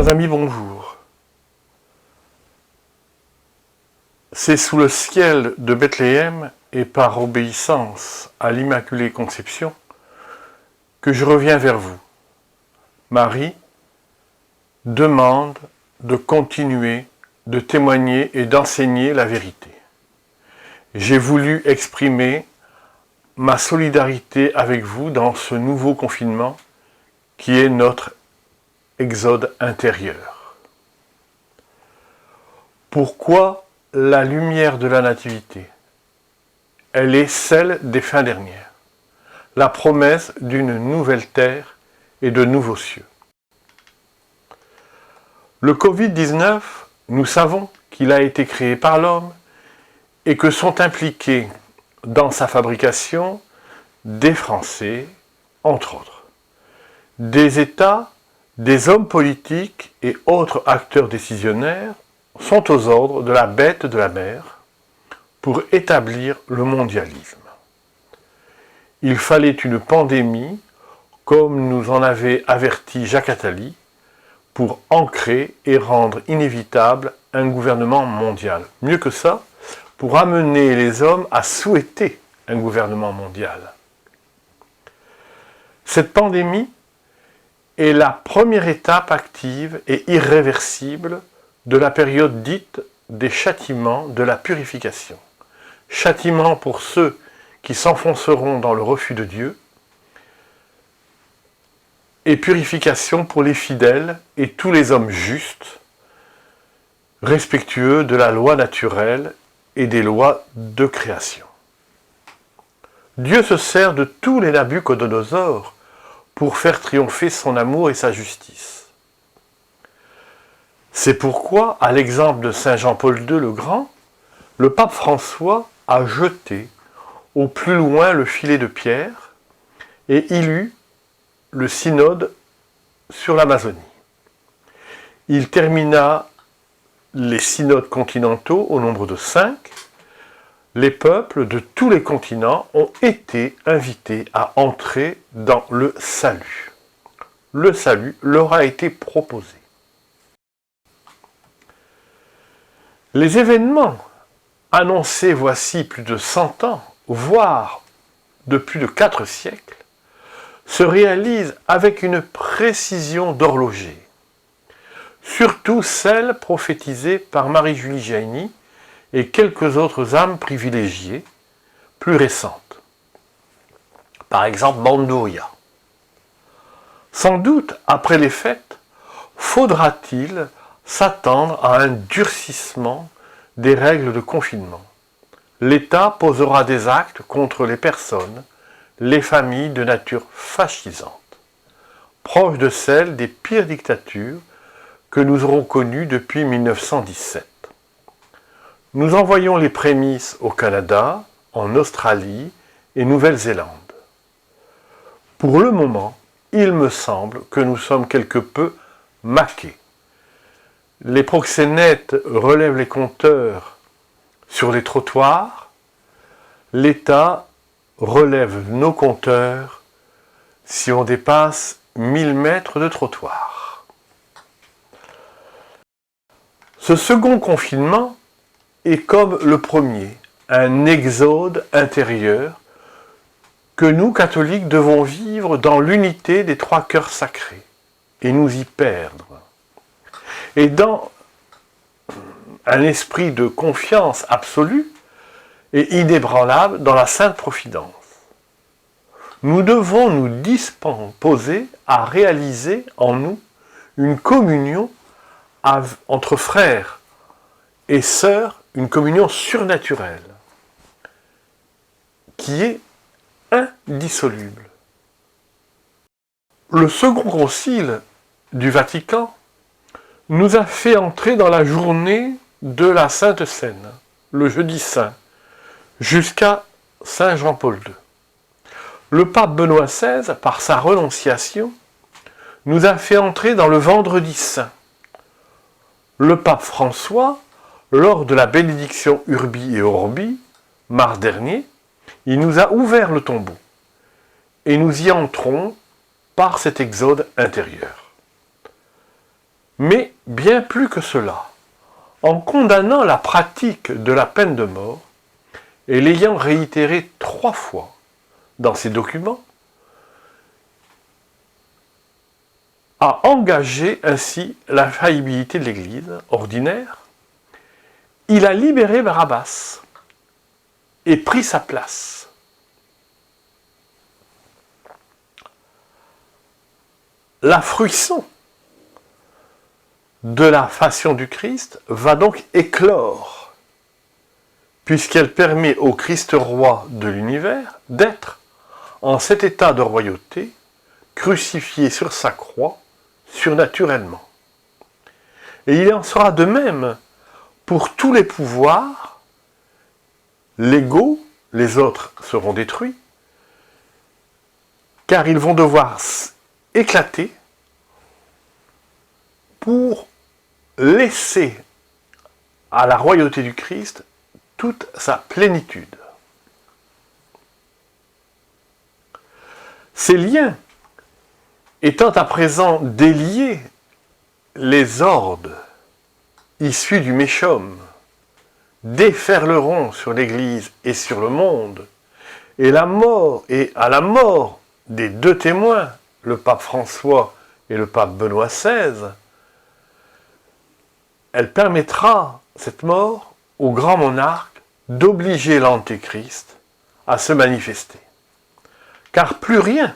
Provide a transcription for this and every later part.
Chers amis, bonjour. C'est sous le ciel de Bethléem et par obéissance à l'Immaculée Conception que je reviens vers vous. Marie demande de continuer de témoigner et d'enseigner la vérité. J'ai voulu exprimer ma solidarité avec vous dans ce nouveau confinement qui est notre exode intérieur. Pourquoi la lumière de la Nativité? Elle est celle des fins dernières, la promesse d'une nouvelle terre et de nouveaux cieux. Le Covid-19, nous savons qu'il a été créé par l'homme et que sont impliqués dans sa fabrication des Français, entre autres, des États, des hommes politiques et autres acteurs décisionnaires sont aux ordres de la bête de la mer pour établir le mondialisme. Il fallait une pandémie, comme nous en avait averti Jacques Attali, pour ancrer et rendre inévitable un gouvernement mondial. Mieux que ça, pour amener les hommes à souhaiter un gouvernement mondial. Cette pandémie est la première étape active et irréversible de la période dite des châtiments de la purification. Châtiment pour ceux qui s'enfonceront dans le refus de Dieu et purification pour les fidèles et tous les hommes justes, respectueux de la loi naturelle et des lois de création. Dieu se sert de tous les Nabuchodonosor pour faire triompher son amour et sa justice. C'est pourquoi, à l'exemple de Saint Jean-Paul II le Grand, le pape François a jeté au plus loin le filet de pierre et il eut le synode sur l'Amazonie. Il termina les synodes continentaux au nombre de 5. Les peuples de tous les continents ont été invités à entrer dans le salut. Le salut leur a été proposé. Les événements annoncés voici plus de 100 ans, voire de plus de 4 siècles, se réalisent avec une précision d'horloger. Surtout celle prophétisée par Marie-Julie Jaïni et quelques autres âmes privilégiées, plus récentes. Par exemple, Bandouria. Sans doute, après les fêtes, faudra-t-il s'attendre à un durcissement des règles de confinement. L'État posera des actes contre les personnes, les familles de nature fascisante, proches de celles des pires dictatures que nous aurons connues depuis 1917. Nous envoyons les prémices au Canada, en Australie et Nouvelle-Zélande. Pour le moment, il me semble que nous sommes quelque peu maqués. Les proxénètes relèvent les compteurs sur les trottoirs, l'État relève nos compteurs si on dépasse 1000 mètres de trottoir. Ce second confinement est comme le premier, un exode intérieur que nous, catholiques, devons vivre dans l'unité des 3 cœurs sacrés et nous y perdre. Et dans un esprit de confiance absolue et inébranlable dans la Sainte Providence. Nous devons nous disposer à réaliser en nous une communion entre frères et sœurs, une communion surnaturelle, qui est indissoluble. Le Second Concile du Vatican nous a fait entrer dans la journée de la Sainte Seine, le jeudi saint, jusqu'à Saint Jean-Paul II. Le pape Benoît XVI, par sa renonciation, nous a fait entrer dans le vendredi saint. Le pape François, lors de la bénédiction Urbi et Orbi, mars dernier, il nous a ouvert le tombeau. Et nous y entrons par cet exode intérieur. Mais bien plus que cela, en condamnant la pratique de la peine de mort et l'ayant réitéré 3 fois dans ses documents, a engagé ainsi la faillibilité de l'Église ordinaire. Il a libéré Barabbas et pris sa place. La fruition de la passion du Christ va donc éclore, puisqu'elle permet au Christ roi de l'univers d'être en cet état de royauté, crucifié sur sa croix, surnaturellement. Et il en sera de même pour tous les pouvoirs légaux, les autres seront détruits, car ils vont devoir éclater pour laisser à la royauté du Christ toute sa plénitude. Ces liens étant à présent déliés, les hordes issus du Méchom déferleront sur l'Église et sur le monde, et à la mort des 2 témoins, le pape François et le pape Benoît XVI, elle permettra, cette mort, au grand monarque d'obliger l'Antéchrist à se manifester. Car plus rien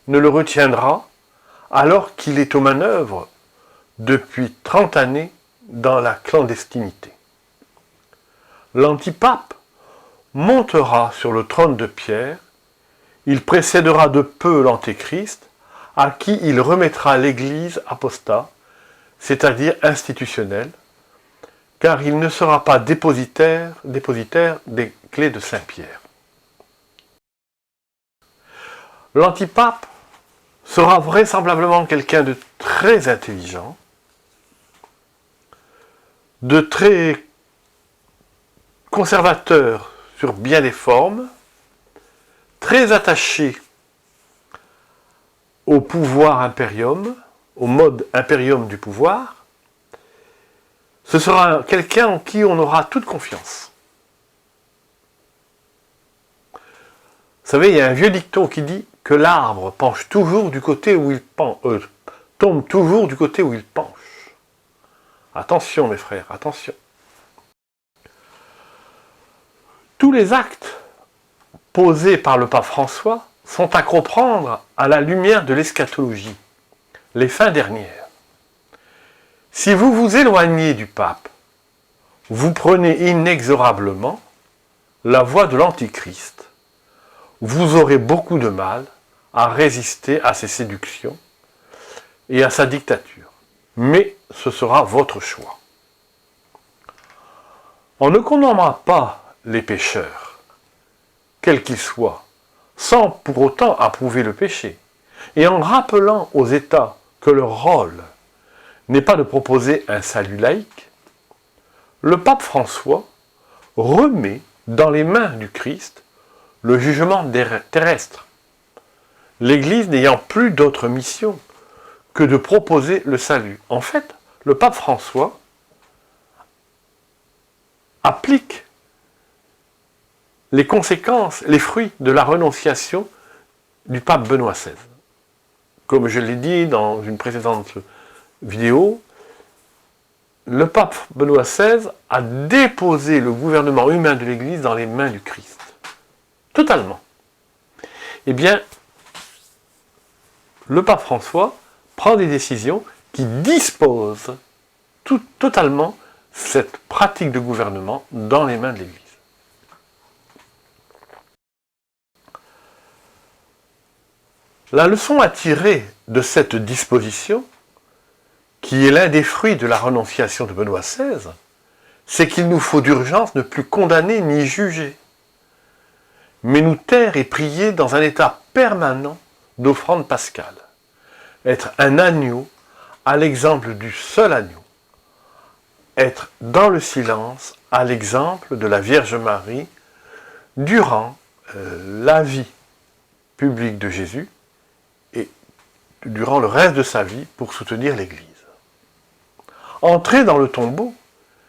ne le retiendra alors qu'il est aux manœuvres depuis 30 années dans la clandestinité. L'antipape montera sur le trône de Pierre, il précédera de peu l'Antéchrist, à qui il remettra l'Église apostat, c'est-à-dire institutionnelle, car il ne sera pas dépositaire des clés de Saint-Pierre. L'antipape sera vraisemblablement quelqu'un de très intelligent, de très conservateur sur bien des formes, très attaché au pouvoir impérium, au mode impérium du pouvoir. Ce sera quelqu'un en qui on aura toute confiance. Vous savez, il y a un vieux dicton qui dit que l'arbre penche toujours du côté où il tombe toujours du côté où il penche. Attention mes frères, attention. Tous les actes posés par le pape François sont à comprendre à la lumière de l'eschatologie, les fins dernières. Si vous vous éloignez du pape, vous prenez inexorablement la voie de l'Antichrist. Vous aurez beaucoup de mal à résister à ses séductions et à sa dictature. Mais ce sera votre choix. On ne condamnera pas les pécheurs, quels qu'ils soient, sans pour autant approuver le péché, et en rappelant aux États que leur rôle n'est pas de proposer un salut laïque, le pape François remet dans les mains du Christ le jugement terrestre, l'Église n'ayant plus d'autre mission que de proposer le salut. En fait, le pape François applique les conséquences, les fruits de la renonciation du pape Benoît XVI. Comme je l'ai dit dans une précédente vidéo, le pape Benoît XVI a déposé le gouvernement humain de l'Église dans les mains du Christ. Totalement. Eh bien, le pape François prend des décisions qui disposent totalement cette pratique de gouvernement dans les mains de l'Église. La leçon à tirer de cette disposition, qui est l'un des fruits de la renonciation de Benoît XVI, c'est qu'il nous faut d'urgence ne plus condamner ni juger, mais nous taire et prier dans un état permanent d'offrande pascale. Être un agneau à l'exemple du seul agneau. Être dans le silence à l'exemple de la Vierge Marie durant la vie publique de Jésus et durant le reste de sa vie pour soutenir l'Église. Entrer dans le tombeau,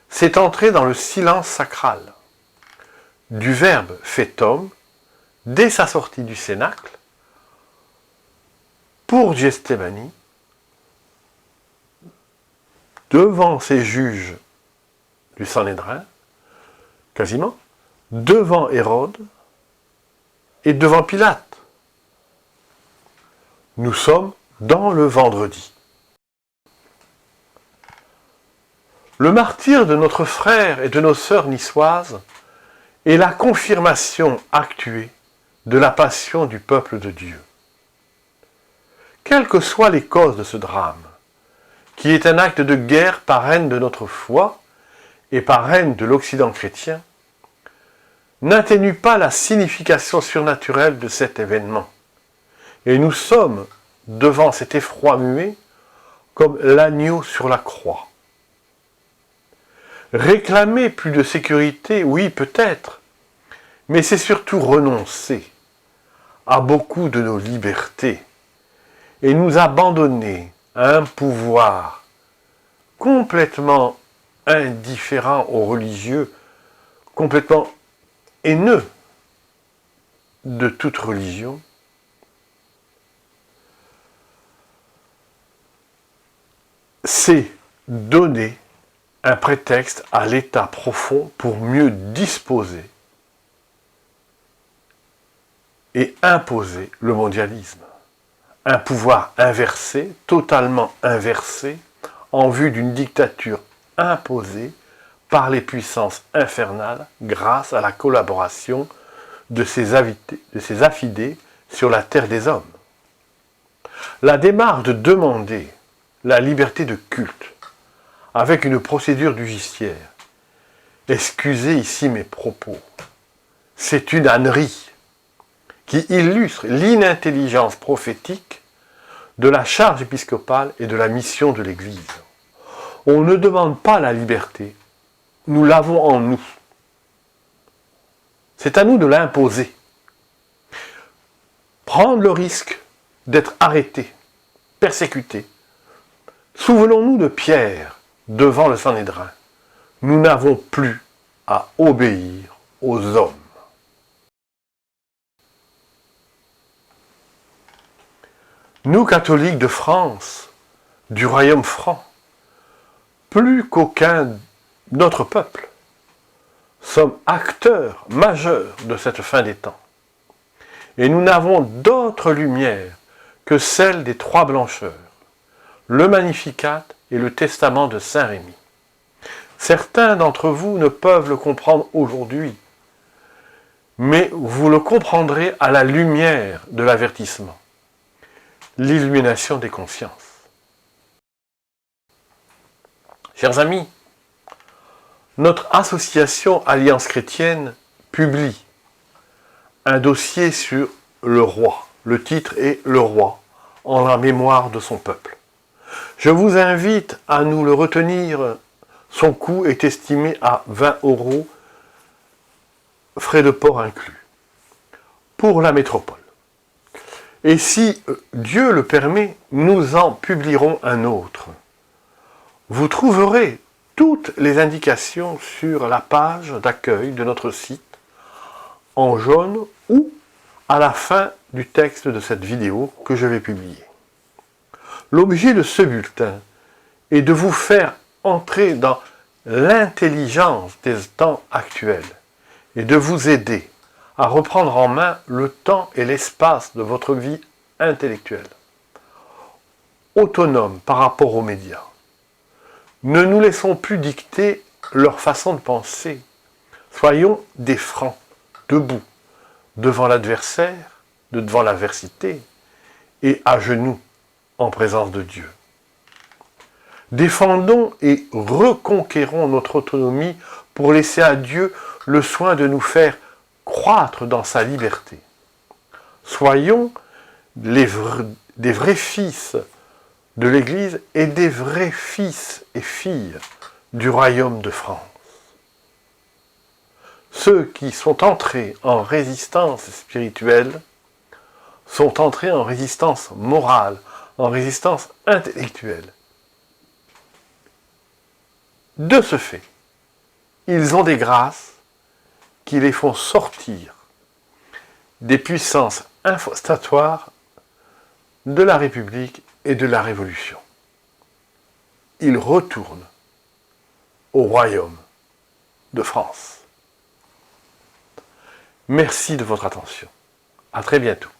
c'est entrer dans le silence sacral. Du Verbe fait homme, dès sa sortie du cénacle, pour Gethsémani, devant ces juges du Sanhédrin, quasiment, devant Hérode et devant Pilate. Nous sommes dans le vendredi. Le martyre de notre frère et de nos sœurs niçoises est la confirmation actuée de la passion du peuple de Dieu. Quelles que soient les causes de ce drame, qui est un acte de guerre parraine de notre foi et parraine de l'Occident chrétien, n'atténue pas la signification surnaturelle de cet événement. Et nous sommes devant cet effroi muet comme l'agneau sur la croix. Réclamer plus de sécurité, oui peut-être, mais c'est surtout renoncer à beaucoup de nos libertés et nous abandonner à un pouvoir complètement indifférent aux religieux, complètement haineux de toute religion, c'est donner un prétexte à l'État profond pour mieux disposer et imposer le mondialisme. Un pouvoir inversé, totalement inversé, en vue d'une dictature imposée par les puissances infernales grâce à la collaboration de ces affidés sur la terre des hommes. La démarche de demander la liberté de culte avec une procédure judiciaire, excusez ici mes propos, c'est une ânerie qui illustre l'inintelligence prophétique de la charge épiscopale et de la mission de l'Église. On ne demande pas la liberté, nous l'avons en nous. C'est à nous de l'imposer. Prendre le risque d'être arrêté, persécuté. Souvenons-nous de Pierre devant le Sanhédrin. Nous n'avons plus à obéir aux hommes. Nous, catholiques de France, du royaume franc, plus qu'aucun d'autre peuple, sommes acteurs majeurs de cette fin des temps. Et nous n'avons d'autre lumière que celle des trois blancheurs, le Magnificat et le Testament de Saint Rémy. Certains d'entre vous ne peuvent le comprendre aujourd'hui, mais vous le comprendrez à la lumière de l'avertissement, l'illumination des consciences. Chers amis, notre association Alliance chrétienne publie un dossier sur le roi. Le titre est « Le roi, en la mémoire de son peuple ». Je vous invite à nous le retenir. Son coût est estimé à 20 €, frais de port inclus, pour la métropole. Et si Dieu le permet, nous en publierons un autre. Vous trouverez toutes les indications sur la page d'accueil de notre site, en jaune ou à la fin du texte de cette vidéo que je vais publier. L'objet de ce bulletin est de vous faire entrer dans l'intelligence des temps actuels et de vous aider à reprendre en main le temps et l'espace de votre vie intellectuelle, autonome par rapport aux médias. Ne nous laissons plus dicter leur façon de penser. Soyons des francs, debout, devant l'adversaire, devant l'adversité, et à genoux en présence de Dieu. Défendons et reconquérons notre autonomie pour laisser à Dieu le soin de nous faire croître dans sa liberté. Soyons des vrais fils de l'Église et des vrais fils et filles du royaume de France. Ceux qui sont entrés en résistance spirituelle sont entrés en résistance morale, en résistance intellectuelle. De ce fait, ils ont des grâces qui les font sortir des puissances infostatoires de la République et de la Révolution. Ils retournent au royaume de France. Merci de votre attention. À très bientôt.